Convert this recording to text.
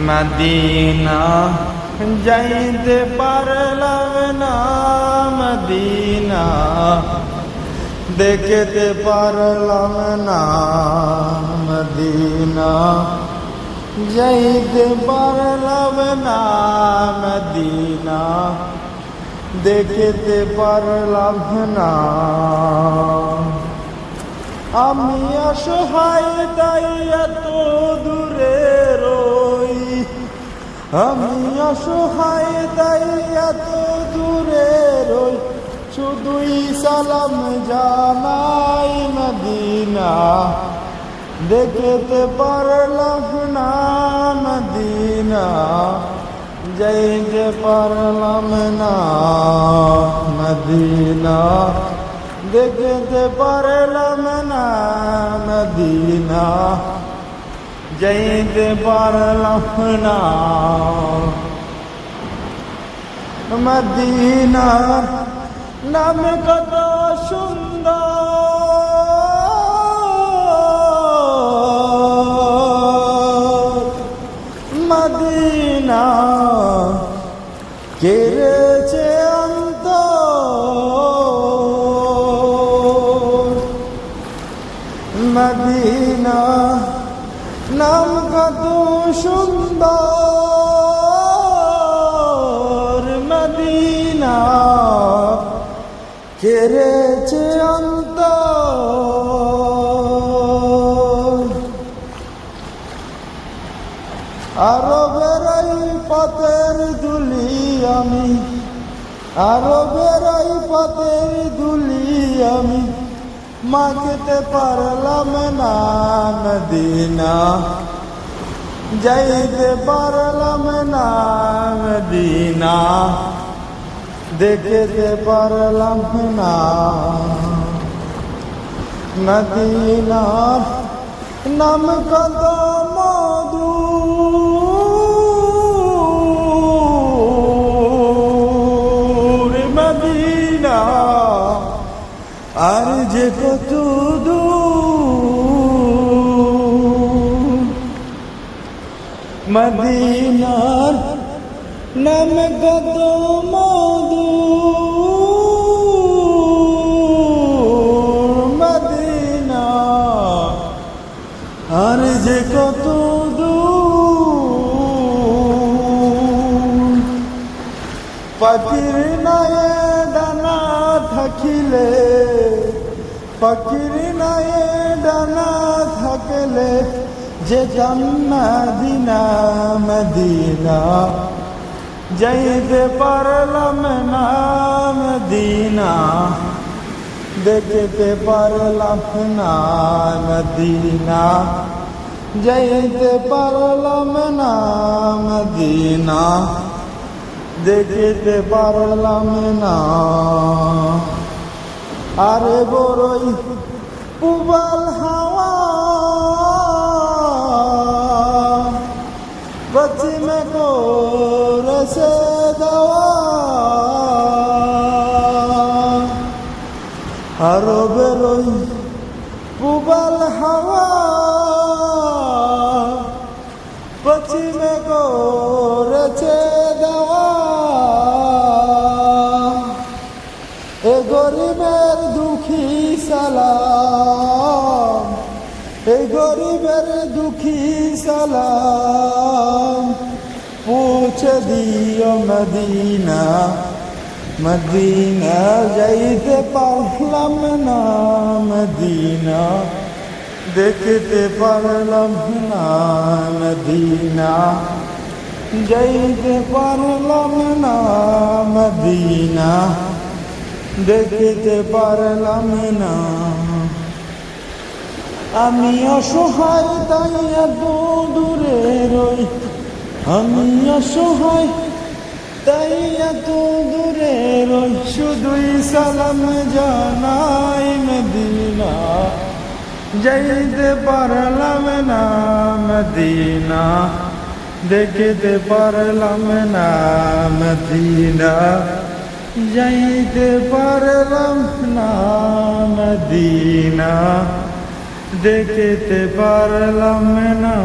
Medina যাইতে পারলাম না, মদিনা দেখতে পারলাম না, মদিনা যাইতে পারলাম না, মদিনা দেখতে পারলাম না। আমি অসহায় তাই এত দূরে রই, আমি অসহায় তাই এত দূরে রই, শুধুই সালাম জানাই, মদিনা দেখতে পারলাম না, মদিনা যাইতে পারলাম না, মদিনা দেখতে পারলাম না, মদিনা যাইতে পারলাম না। মদিনার নাম কত সুন্দর, মদিনা কেড়েছে অন্তর, মদিনা নাম কত সুন্দর, মদিনা কেড়েছে অন্তর। আরবের এই পথের ধুলি আমি, আরবের এই পথের ধুলি আমি মাখতে পারলাম না, মদিনা যাইতে পারলাম না, মদিনা দেখতে পারলাম না। মদিনার নাম কত মধু, মদিনা আর যে কত দূর, মদিনার নাম কত মধু, মদিনা আর যে কত দূর। পাখির নায়ে ডানা থাকিলে, পাখির নায়ে ডানা থাকলে যে মদিনা, মদিনা যাইতে পারলাম না, মদিনা দেখতে পারলাম না, মদিনা যাইতে পারলাম না, মদিনা দেখতে পারলাম না। আরে বড়ই পুবাল হাওয়া পশ্চিমে করেছে দেওয়া, আরো বেরোই পুবাল হাওয়া পশ্চিমে করেছে দেওয়া। এ গরিবের দুঃখী সালাম, এই গরিবের দুঃখী সালাম পৌঁছে দিও, মদিনা মদিনা যাইতে পারলাম না, মদিনা দেখতে পারলাম না, মদিনা যাইতে পারলাম না, মদিনা দেখতে পারলাম না। আমি অসহায় তাই এত দূরে রই, আমি অসহায় তাই এত দূরে রই, শুধুই সালাম জানাই, মদিনা যাইতে পারলাম না, মদিনা দেখতে পারলাম না, মদিনা যাইতে পারলাম না, মদিনা দেখতে পারলাম না।